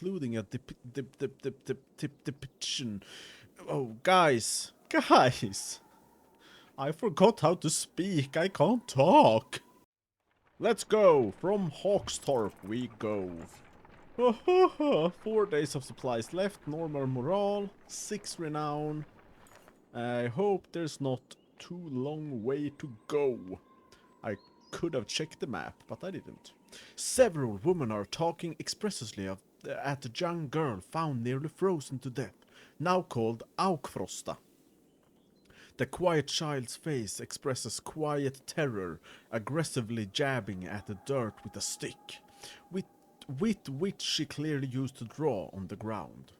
including a depiction. Oh, guys. Guys. I forgot how to speak. I can't talk. Let's go. From Hawkstorp we go. 4 days of supplies left. Normal morale. 6 renown. I hope there's not too long way to go. I could have checked the map, but I didn't. Several women are talking expressively at a young girl found nearly frozen to death, now called Aukfrosta. The quiet child's face expresses quiet terror, aggressively jabbing at the dirt with a stick, with which she clearly used to draw on the ground.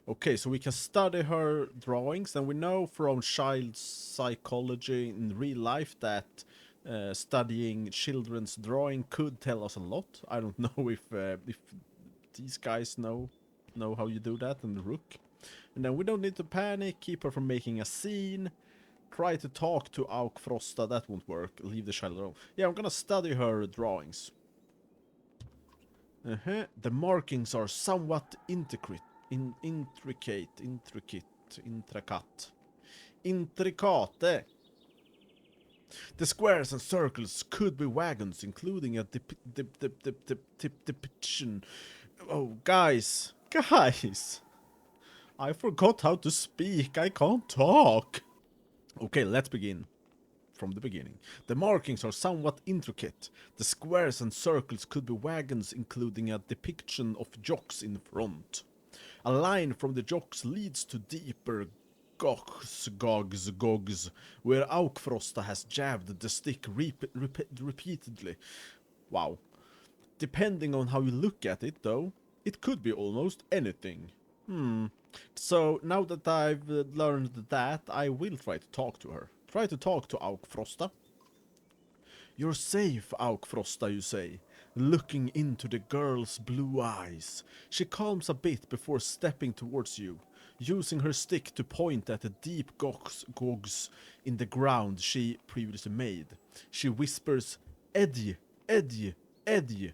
Okay, so we can study her drawings, and we know from child psychology in real life that studying children's drawing could tell us a lot. I don't know if these guys know how you do that in the Rook. And then we don't need to panic, keep her from making a scene. Try to talk to Aukfrosta, that won't work. Leave the child alone. Yeah, I'm gonna study her drawings. The markings are somewhat intricate. Intricate. The squares and circles could be wagons, including a depiction. Oh, guys. Guys. I forgot how to speak. I can't talk. Okay, let's begin. From the beginning. The markings are somewhat intricate. The squares and circles could be wagons, including a depiction of jocks in front. A line from the jocks leads to deeper gogs, where Aukfrosta has jabbed the stick repeatedly. Wow. Depending on how you look at it, though, it could be almost anything. So, now that I've learned that, I will try to talk to her. Try to talk to Aukfrosta. You're safe, Aukfrosta, you say, looking into the girl's blue eyes. She calms a bit before stepping towards you, using her stick to point at the deep gogs in the ground she previously made. She whispers, Eddie, Eddie, Eddie.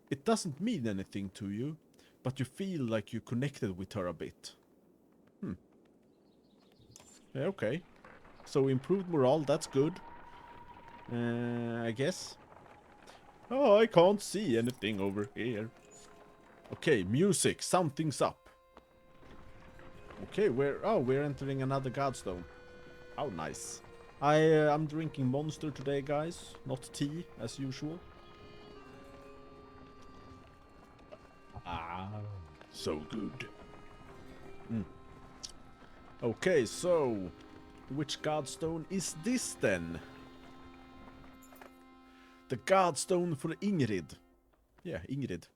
It doesn't mean anything to you, but you feel like you connected with her a bit. Yeah, okay. So improved morale, that's good. I guess. Oh, I can't see anything over here. Okay, music. Something's up. Okay, we're entering another Godstone. How nice. I'm drinking Monster today, guys. Not tea, as usual. Ah, so good. Okay, so which Godstone is this then? The Godstone for Ingrid. Yeah, Ingrid.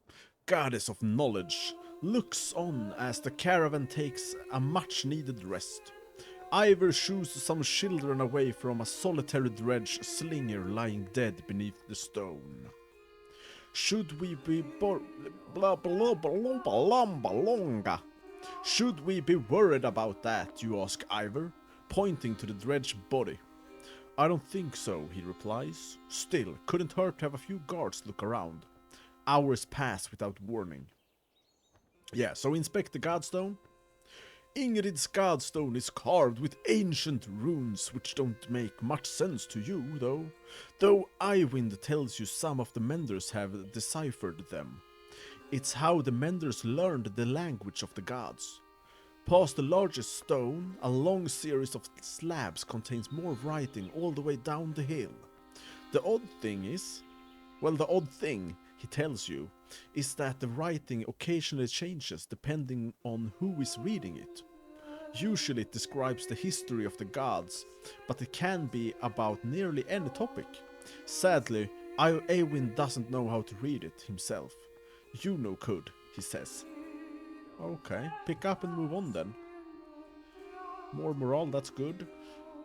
Goddess of knowledge, looks on as the caravan takes a much-needed rest. Ivor shoos some children away from a solitary dredge slinger lying dead beneath the stone. Should we be Should we be worried about that, you ask Ivor, pointing to the dredge body. I don't think so, he replies. Still, couldn't hurt to have a few guards look around. Hours pass without warning. Yeah, so inspect the Godstone. Ingrid's Godstone is carved with ancient runes which don't make much sense to you, though Eywind tells you some of the Menders have deciphered them. It's how the Menders learned the language of the gods. Past the largest stone, a long series of slabs contains more writing all the way down the hill. The odd thing, he tells you, is that the writing occasionally changes depending on who is reading it. Usually it describes the history of the gods, but it can be about nearly any topic. Sadly, Eywind doesn't know how to read it himself. Juno could, he says. Okay, pick up and move on then. More morale, that's good.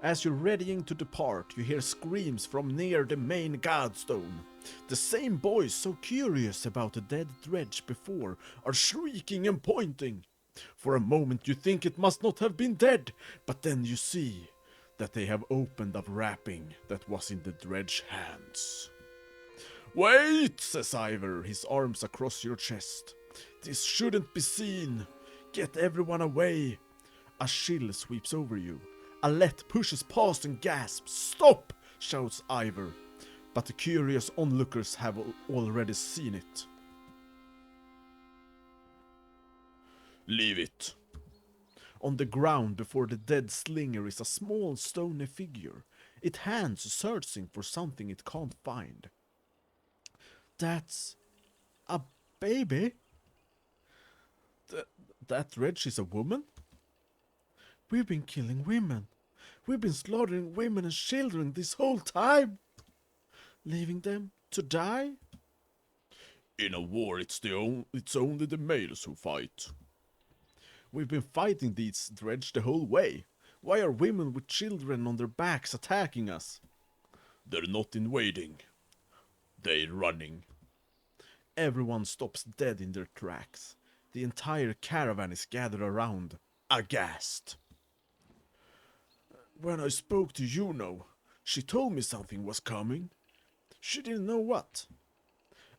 As you're readying to depart, you hear screams from near the main Godstone. The same boys so curious about the dead dredge before are shrieking and pointing. For a moment you think it must not have been dead, but then you see that they have opened a wrapping that was in the dredge hands. Wait, says Ivor, his arms across your chest. This shouldn't be seen. Get everyone away. A chill sweeps over you. Alette pushes past and gasps. Stop! Shouts Ivor. But the curious onlookers have already seen it. Leave it. On the ground before the dead slinger is a small stony figure. Its hands searching for something it can't find. That's a baby? That wretch is a woman? We've been killing women. We've been slaughtering women and children this whole time. Leaving them to die? In a war, it's only the males who fight. We've been fighting these dredge the whole way. Why are women with children on their backs attacking us? They're not invading. They're running. Everyone stops dead in their tracks. The entire caravan is gathered around, aghast. When I spoke to Juno, she told me something was coming. She didn't know what.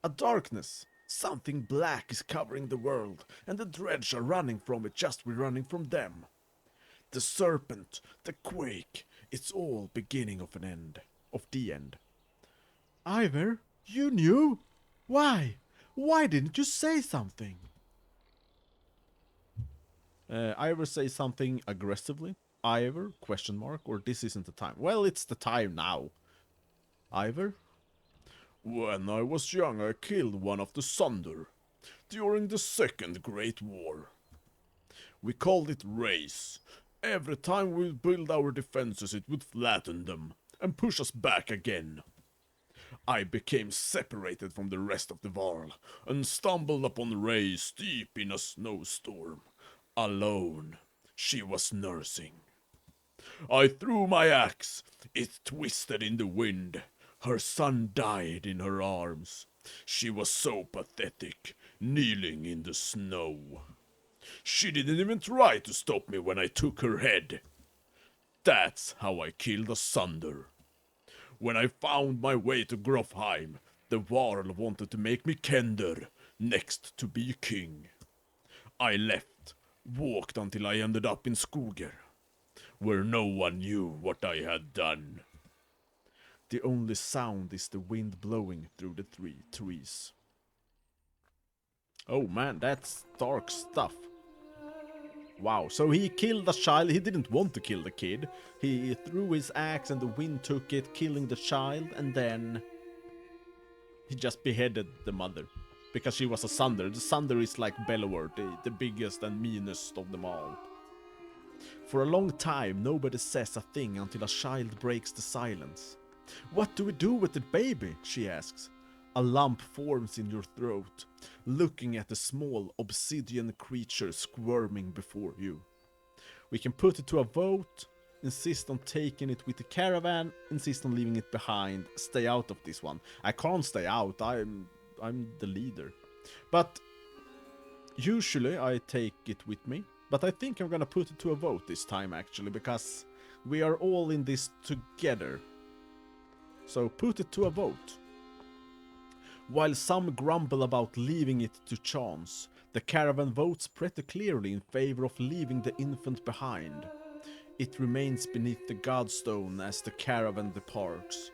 A darkness, something black is covering the world, and the dredge are running from it just we're running from them. The serpent, the quake, it's all beginning of an end, of the end. Ivor, you knew? Why? Why didn't you say something? Ivor says something aggressively. Ivor, question mark, or this isn't the time. Well, it's the time now. Ivor? When I was young, I killed one of the Sunder during the Second Great War. We called it race. Every time we build our defenses, it would flatten them and push us back again. I became separated from the rest of the Varl and stumbled upon Race deep in a snowstorm. Alone, she was nursing. I threw my axe. It twisted in the wind. Her son died in her arms. She was so pathetic, kneeling in the snow. She didn't even try to stop me when I took her head. That's how I killed a Sunder. When I found my way to Grofheim, the Varl wanted to make me Kender, next to be king. I left, walked until I ended up in Skoger, where no one knew what I had done. The only sound is the wind blowing through the trees. Oh man, that's dark stuff. Wow, so he killed a child. He didn't want to kill the kid. He threw his axe and the wind took it, killing the child, and then he just beheaded the mother. Because she was a Sunder. The Sunder is like Bellower, the biggest and meanest of them all. For a long time, nobody says a thing until a child breaks the silence. What do we do with the baby? She asks. A lump forms in your throat, looking at the small obsidian creature squirming before you. We can put it to a vote, insist on taking it with the caravan, insist on leaving it behind, stay out of this one. I can't stay out, I'm the leader. But usually I take it with me, but I think I'm gonna put it to a vote this time actually, because we are all in this together. So put it to a vote. While some grumble about leaving it to chance, the caravan votes pretty clearly in favor of leaving the infant behind. It remains beneath the godstone as the caravan departs.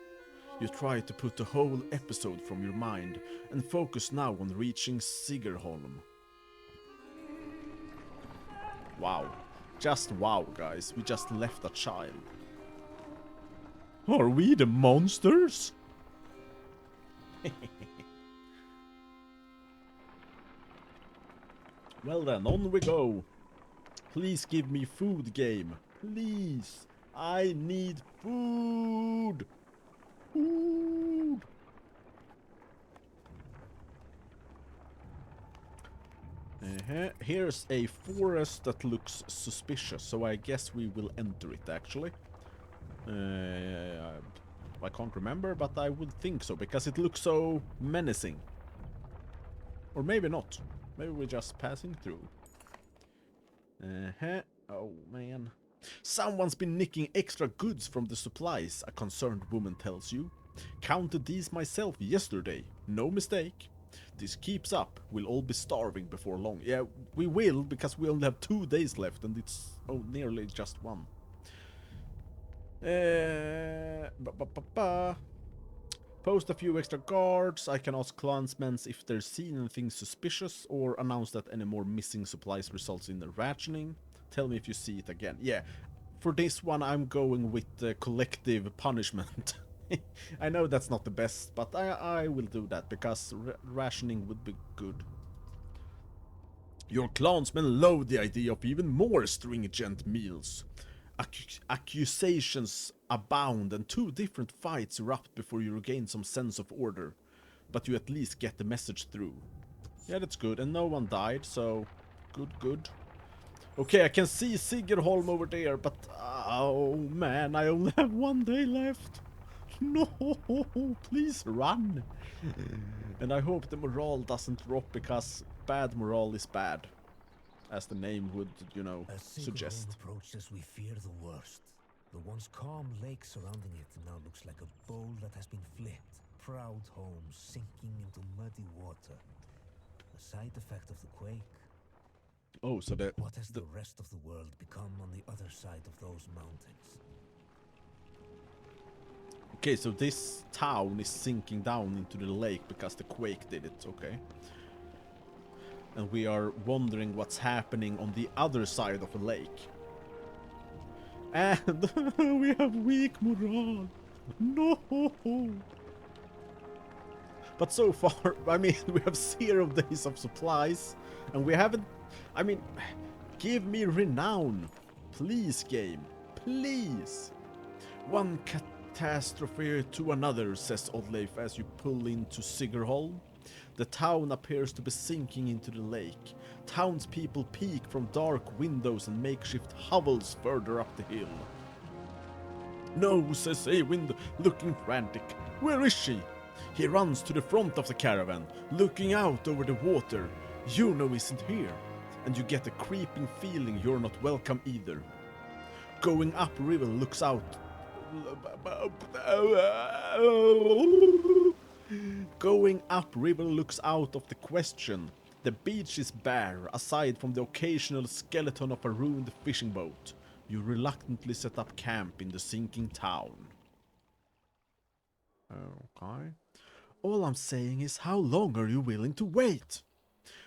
You try to put the whole episode from your mind and focus now on reaching Sigerholm. Wow. Just wow, guys. We just left a child. Are we the monsters? Well then, on we go. Please give me food, game. Please. I need food. Food. Here's a forest that looks suspicious, so I guess we will enter it actually. I can't remember, but I would think so, because it looks so menacing. Or maybe not. Maybe we're just passing through. Oh, man. Someone's been nicking extra goods from the supplies, a concerned woman tells you. Counted these myself yesterday. No mistake. This keeps up, we'll all be starving before long. Yeah, we will, because we only have 2 days left, and it's nearly just 1. Post a few extra guards. I can ask clansmen if they're seen anything suspicious, or announce that any more missing supplies results in the rationing. Tell me if you see it again. Yeah, for this one I'm going with collective punishment. I know that's not the best, but I will do that, because rationing would be good. Your clansmen loathe the idea of even more stringent meals. Accusations abound, and 2 different fights erupt before you regain some sense of order. But you at least get the message through. Yeah, that's good, and no one died, so good. Okay, I can see Sigerholm over there, but oh man, I only have 1 day left. No, please run. And I hope the morale doesn't drop, because bad morale is bad, as the name would, suggest. As approaches, we fear the worst. The once calm lake surrounding it now looks like a bowl that has been flipped. Proud homes sinking into muddy water. A side effect of the quake. Oh, so what has the rest of the world become on the other side of those mountains? Okay, so this town is sinking down into the lake because the quake did it, okay. And we are wondering what's happening on the other side of the lake. And we have weak morale. No. But so far, I mean, we have 0 days of supplies. And we haven't... I mean, give me renown. Please, game. Please. One catastrophe to another, says Oddleif as you pull into Sigerholm. The town appears to be sinking into the lake. Townspeople peek from dark windows and makeshift hovels further up the hill. No, says Eywind, looking frantic. Where is she? He runs to the front of the caravan, looking out over the water. Juno isn't here, and you get a creeping feeling you're not welcome either. Going upriver looks out. Going upriver looks out of the question. The beach is bare, aside from the occasional skeleton of a ruined fishing boat. You reluctantly set up camp in the sinking town. Okay. All I'm saying is, how long are you willing to wait?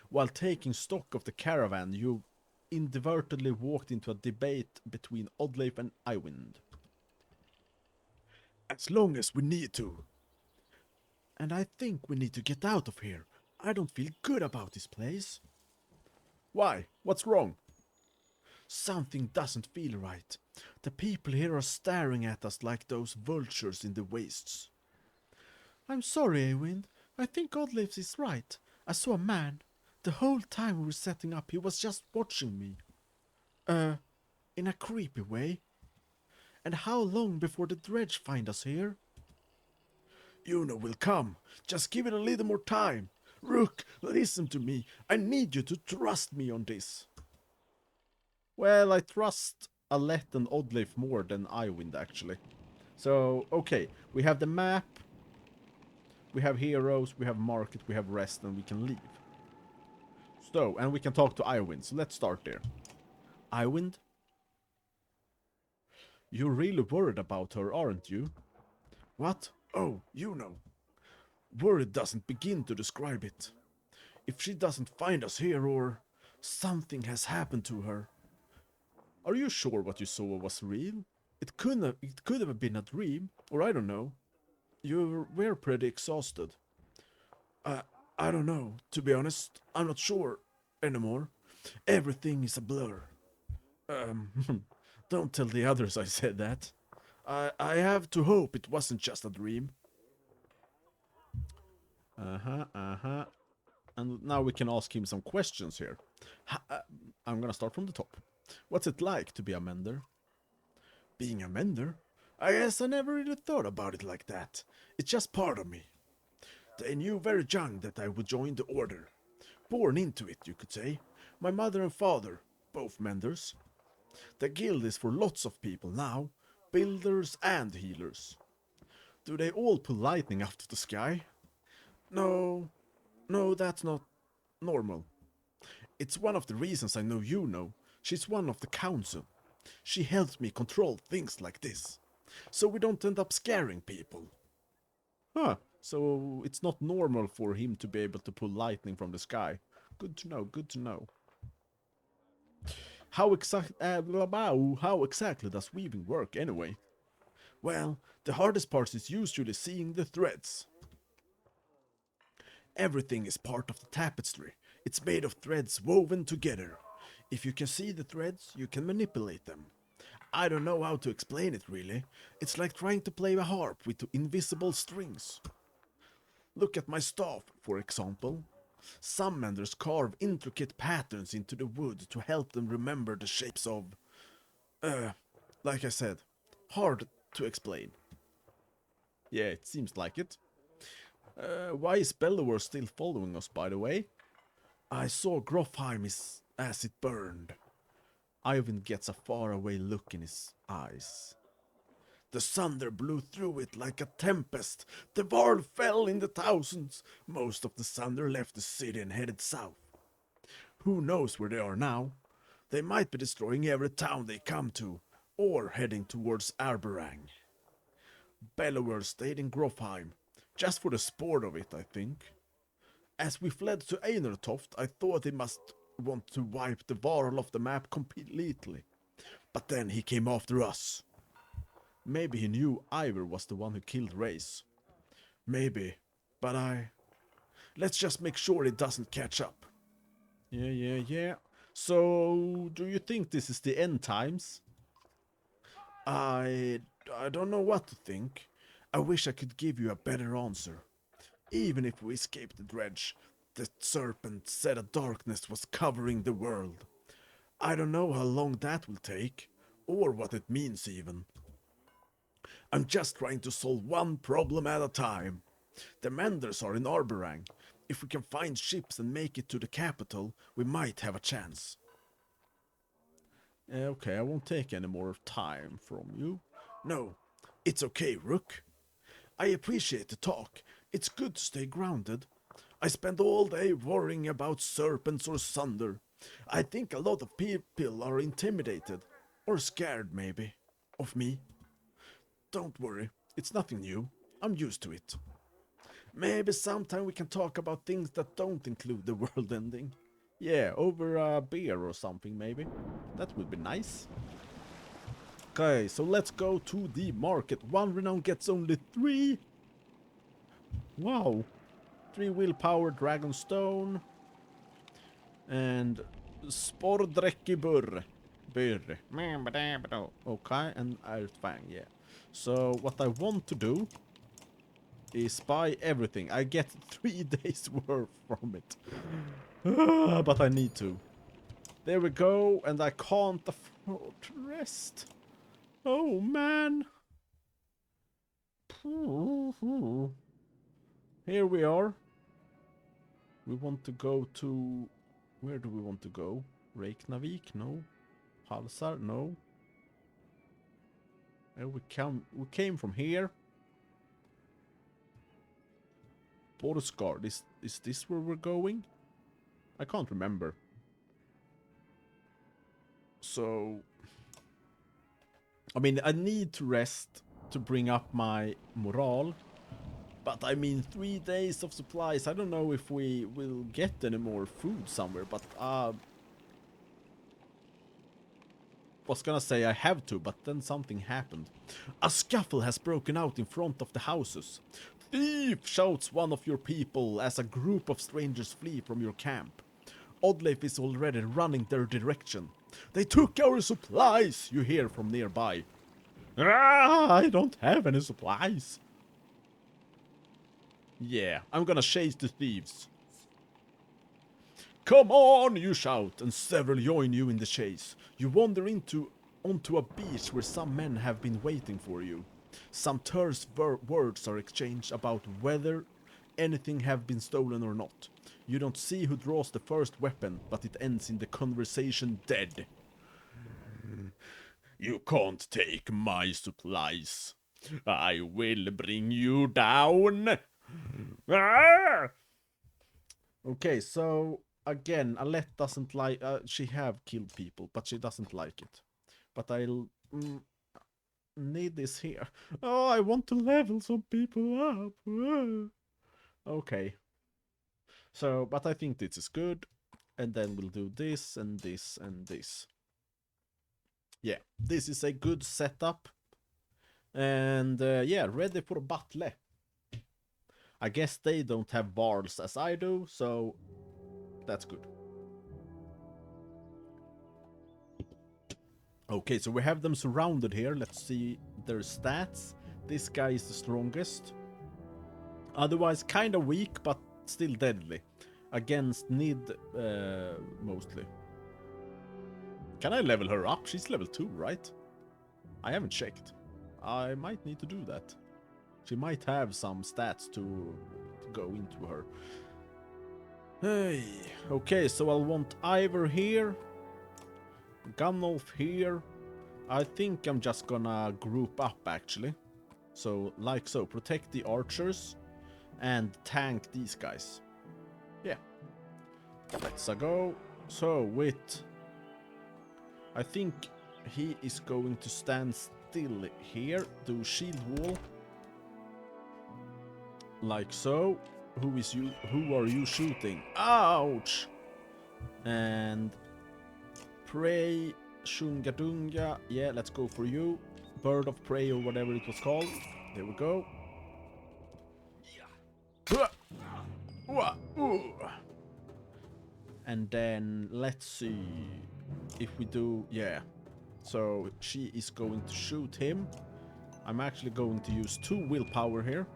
While taking stock of the caravan, you inadvertently walked into a debate between Oddleif and Eywind. As long as we need to. And I think we need to get out of here. I don't feel good about this place. Why? What's wrong? Something doesn't feel right. The people here are staring at us like those vultures in the wastes. I'm sorry, Eywind. I think Oddleif is right. I saw a man. The whole time we were setting up, he was just watching me. In a creepy way. And how long before the dredge find us here? Juno will come. Just give it a little more time. Rook, listen to me. I need you to trust me on this. Well, I trust Alette and Oddleif more than Eywind, actually. So, okay. We have the map. We have heroes. We have market. We have rest. And we can leave. So, and we can talk to Eywind. So, let's start there. Eywind? You're really worried about her, aren't you? What? Oh, Juno. Worried doesn't begin to describe it. If she doesn't find us here, or something has happened to her. Are you sure what you saw was real? It could have been a dream, or I don't know. You were pretty exhausted. I don't know, to be honest. I'm not sure anymore. Everything is a blur. Don't tell the others I said that. I have to hope it wasn't just a dream. And now we can ask him some questions here. I'm gonna start from the top. What's it like to be a mender? Being a mender? I guess I never really thought about it like that. It's just part of me. They knew very young that I would join the order. Born into it, you could say. My mother and father, both menders. The guild is for lots of people now, builders and healers. Do they all pull lightning out of the sky? No, No, that's not normal. It's one of the reasons I know you know. She's one of the council. She helps me control things like this, so we don't end up scaring people. Huh, so it's not normal for him to be able to pull lightning from the sky. Good to know, good to know. How exactly does weaving work anyway? Well, the hardest part is usually seeing the threads. Everything is part of the tapestry. It's made of threads woven together. If you can see the threads, you can manipulate them. I don't know how to explain it really. It's like trying to play a harp with invisible strings. Look at my staff, for example. Some menders carve intricate patterns into the wood to help them remember the shapes of... like I said, hard to explain. Yeah, it seems like it. Why is Bellower still following us, by the way? I saw Grofheim as it burned. Ivan gets a faraway look in his eyes. The thunder blew through it like a tempest. The world fell in the thousands. Most of the thunder left the city and headed south. Who knows where they are now? They might be destroying every town they come to, or heading towards Arberang. Bellower stayed in Grofheim, just for the sport of it, I think. As we fled to Einertoft, I thought he must want to wipe the Varl off the map completely. But then he came after us. Maybe he knew Ivor was the one who killed Race. Maybe, but let's just make sure it doesn't catch up. Yeah. So, do you think this is the end times? I don't know what to think. I wish I could give you a better answer. Even if we escaped the dredge, the serpent said a darkness was covering the world. I don't know how long that will take, or what it means even. I'm just trying to solve one problem at a time. The Menders are in Arberang. If we can find ships and make it to the capital, we might have a chance. Okay, I won't take any more time from you. No, it's okay, Rook. I appreciate the talk. It's good to stay grounded. I spend all day worrying about serpents or thunder. I think a lot of people are intimidated, or scared maybe, of me. Don't worry, it's nothing new. I'm used to it. Maybe sometime we can talk about things that don't include the world ending. Yeah, over a beer or something maybe. That would be nice. Okay, so let's go to the market. One renown gets only 3. Wow. 3 willpower, dragonstone. And Spordrekki Burr. Okay, and Earthfang, yeah. So what I want to do is buy everything. I get 3 days worth from it. But I need to. There we go, and I can't afford to rest. Oh man. Here we are. We want to go to... Where do we want to go? Reykjavik? No. Halsar? No. We came from here. Borskard. Is this where we're going? I can't remember. So... I mean, I need to rest to bring up my morale. But I mean, 3 days of supplies. I don't know if we will get any more food somewhere, but was gonna say I have to, but then something happened. A scuffle has broken out in front of the houses. Thief! Shouts one of your people as a group of strangers flee from your camp. Oddleif is already running their direction. They took our supplies, you hear from nearby. I don't have any supplies. Yeah, I'm gonna chase the thieves. Come on, you shout, and several join you in the chase. You wander onto a beach where some men have been waiting for you. Some terse words are exchanged about whether anything have been stolen or not. You don't see who draws the first weapon, but it ends in the conversation dead. You can't take my supplies. I will bring you down. Ah! Okay, so again, Alette doesn't like. She have killed people, but she doesn't like it. But I'll need this here. Oh, I want to level some people up. Okay. So, but I think this is good. And then we'll do this and this and this. Yeah, this is a good setup. And yeah, ready for battle. I guess they don't have bards as I do, so that's good. Okay, so we have them surrounded here. Let's see their stats. This guy is the strongest. Otherwise, kind of weak, but still deadly. Against Nid, mostly. Can I level her up? She's level 2, right? I haven't checked. I might need to do that. She might have some stats to go into her. Hey, okay, so I'll want Ivor here. Gunnolf here. I think I'm just gonna group up, actually. So, like so. Protect the archers and tank these guys. Yeah. Let's go. So, with... I think he is going to stand still here. Do shield wall. Like so. Who is you? Who are you shooting? Ouch! And... Prey... Shungadunga. Yeah, let's go for you. Bird of Prey or whatever it was called. There we go. And then let's see if we do, yeah. So she is going to shoot him. I'm actually going to use 2 willpower here.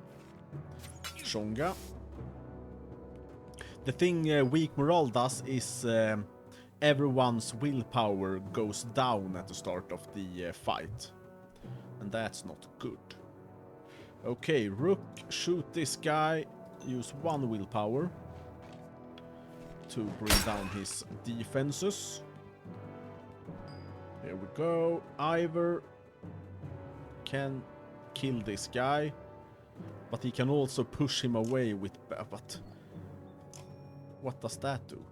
Shonga. The thing weak morale does is everyone's willpower goes down at the start of the fight. And that's not good. Okay, Rook, shoot this guy. Use 1 willpower to bring down his defenses. There we go. Ivor can kill this guy, but he can also push him away with... But what does that do?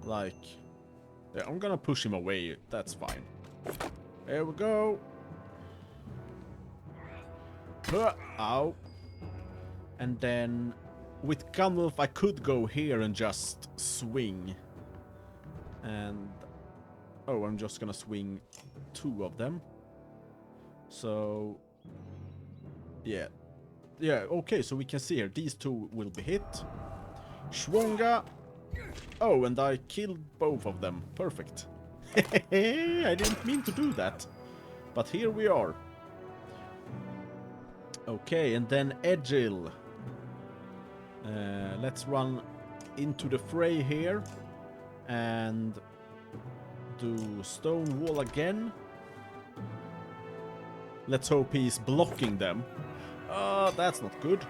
Like... Yeah, I'm gonna push him away. That's fine. There we go. Ow. And then with Gunnolf I could go here and just swing. And... Oh, I'm just gonna swing 2 of them. So... Yeah. Yeah, okay, so we can see here. These 2 will be hit. Schwonga. Oh, and I killed both of them. Perfect. I didn't mean to do that. But here we are. Okay, and then Edgil. Let's run into the fray here. And do stone wall again. Let's hope he's blocking them. That's not good.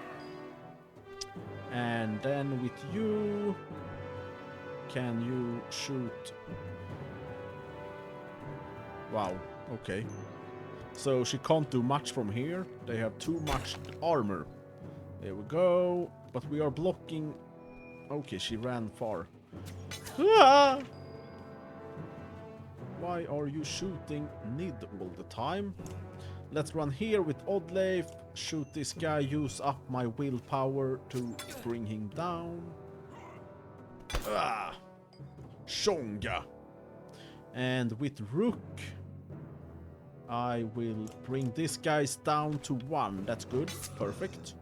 And then with you... Can you shoot... Wow, okay. So she can't do much from here. They have too much armor. There we go. But we are blocking... Okay, she ran far. Ah! Why are you shooting Nid all the time? Let's run here with Oddleif. Shoot this guy. Use up my willpower to bring him down. Ah! Shonga. And with Rook, I will bring this guys down to 1. That's good. Perfect.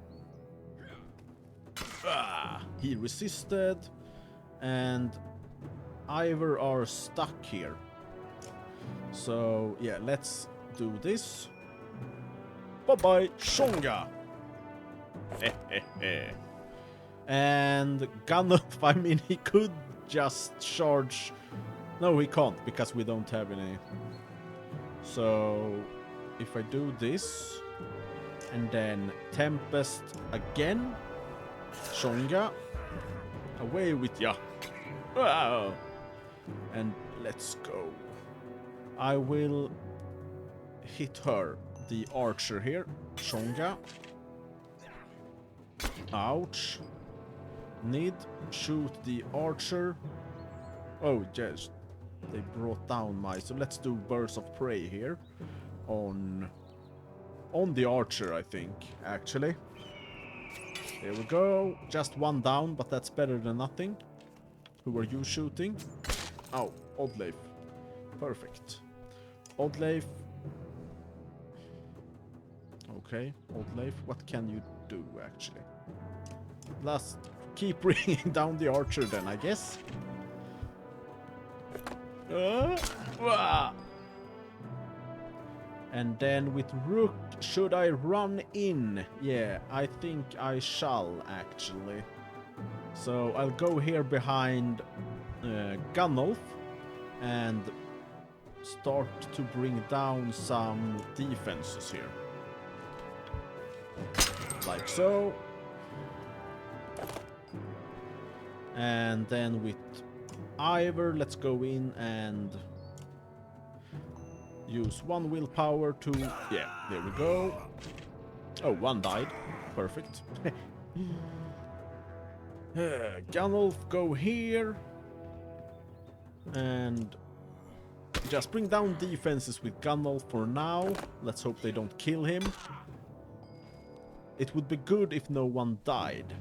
Ah! He resisted. And Ivor are stuck here. So, yeah, let's do this. Bye-bye, Shonga! And Gunnolf, I mean, he could just charge... No, he can't, because we don't have any. So, if I do this, and then Tempest again, Shonga, away with ya. Wow. And let's go. I will hit her, the archer here, Shonga. Ouch. Need shoot the archer. Oh, yes. They brought down my... So let's do Birds of Prey here. On the archer, I think, actually. There we go. Just one down, but that's better than nothing. Who are you shooting? Oh, Oddleif. Perfect. Oddleif. Okay, Oddleif, what can you do, actually? Let's keep bringing down the archer then, I guess. And then with Rook, should I run in? Yeah, I think I shall, actually. So I'll go here behind Gunnulf and start to bring down some defenses here. Like so. And then with Ivor, let's go in and use one willpower to... Yeah, there we go. Oh, one died. Perfect. Gunnulf, go here. And just bring down defenses with Gunnulf for now. Let's hope they don't kill him. It would be good if no one died.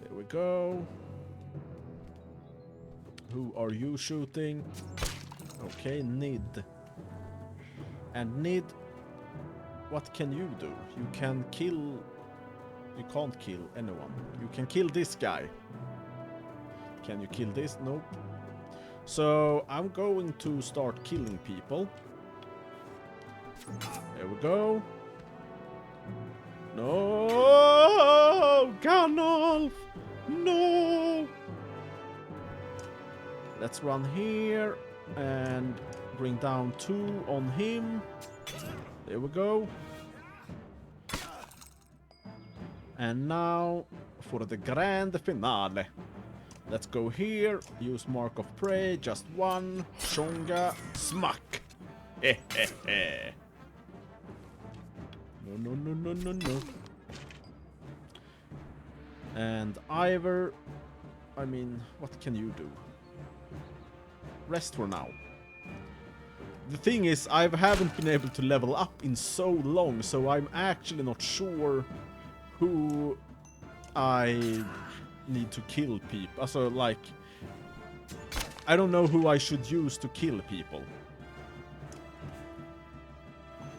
There we go. Who are you shooting? Okay, Nid. And Nid, what can you do? You can kill... You can't kill anyone. You can kill this guy. Can you kill this? Nope. So I'm going to start killing people. There we go. No! Gunnulf! No! Let's run here and bring down 2 on him. There we go. And now for the grand finale. Let's go here, use Mark of Prey, just 1, Shonga, smack. No. And Ivor, I mean, what can you do? Rest for now. The thing is, I haven't been able to level up in so long, so I'm actually not sure who I need to kill people. So, like, I don't know who I should use to kill people.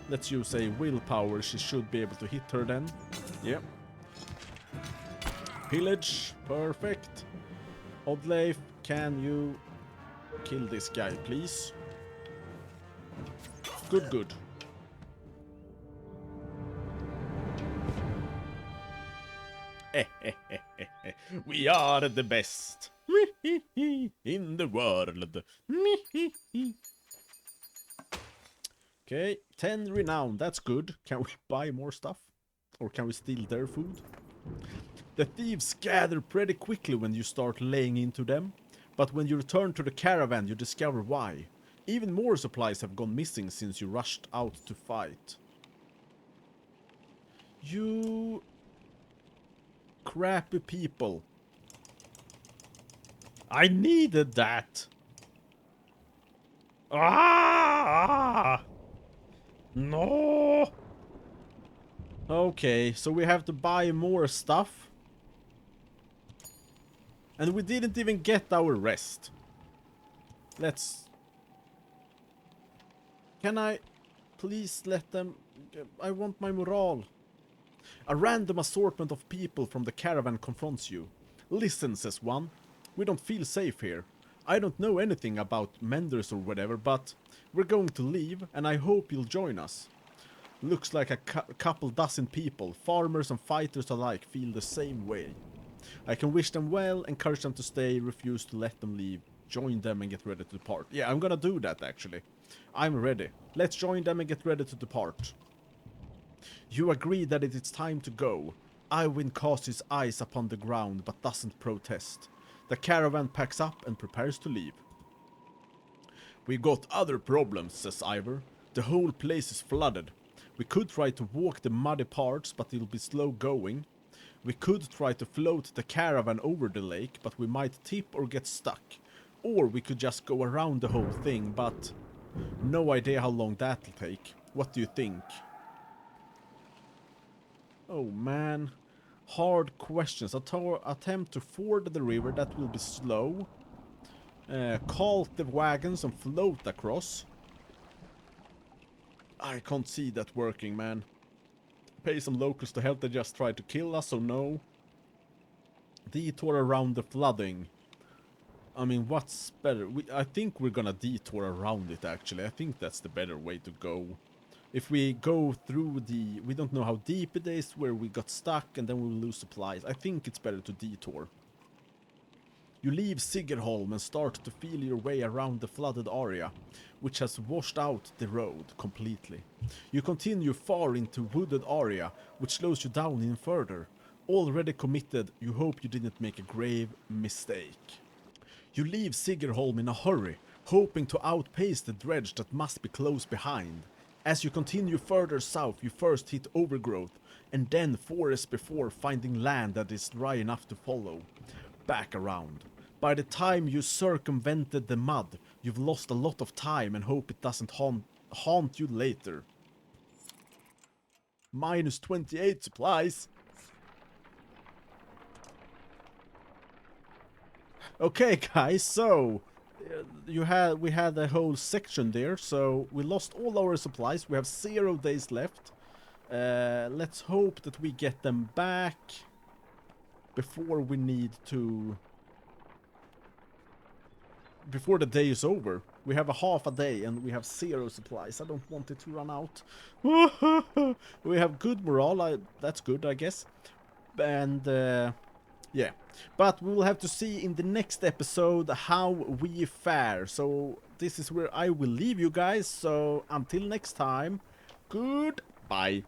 Let's use a willpower. She should be able to hit her then. Yep. Pillage. Perfect. Oddleif, can you kill this guy, please? Good. We are the best in the world. Okay, 10 renown, that's good. Can we buy more stuff? Or can we steal their food? The thieves gather pretty quickly when you start laying into them, but when you return to the caravan you discover why. Even more supplies have gone missing since you rushed out to fight. You... crappy people. I needed that! Ah! No! Okay, so we have to buy more stuff. And we didn't even get our rest. Let's... Can I please let them... I want my morale. A random assortment of people from the caravan confronts you. Listen, says one. We don't feel safe here. I don't know anything about menders or whatever, but we're going to leave and I hope you'll join us. Looks like a couple dozen people, farmers and fighters alike, feel the same way. I can wish them well, encourage them to stay, refuse to let them leave, join them and get ready to depart. Yeah, I'm gonna do that actually. I'm ready. Let's join them and get ready to depart. You agree that it is time to go. Iwin casts his eyes upon the ground but doesn't protest. The caravan packs up and prepares to leave. We got other problems, says Ivor. The whole place is flooded. We could try to walk the muddy parts, but it'll be slow going. We could try to float the caravan over the lake, but we might tip or get stuck. Or we could just go around the whole thing, but no idea how long that'll take. What do you think? Oh man. Hard questions. Attempt to ford the river, that will be slow. Call the wagons and float across. I can't see that working, man. Pay some locals to help, they just try to kill us, so no. Detour around the flooding. I mean, what's better? I think we're gonna detour around it, actually. I think that's the better way to go. If we go through the... We don't know how deep it is, where we got stuck, and then we'll lose supplies. I think it's better to detour. You leave Sigurholm and start to feel your way around the flooded area, which has washed out the road completely. You continue far into wooded area, which slows you down even further. Already committed, you hope you didn't make a grave mistake. You leave Sigurholm in a hurry, hoping to outpace the dredge that must be close behind. As you continue further south, you first hit overgrowth, and then forest before finding land that is dry enough to follow. Back around. By the time you circumvented the mud, you've lost a lot of time and hope it doesn't haunt you later. Minus 28 supplies. Okay, guys, so we had a whole section there, so we lost all our supplies. We have 0 days left. Let's hope that we get them back before we need to... Before the day is over. We have a half a day and we have 0 supplies. I don't want it to run out. We have good morale. That's good, I guess. And yeah. But we will have to see in the next episode how we fare. So this is where I will leave you guys. So until next time, goodbye.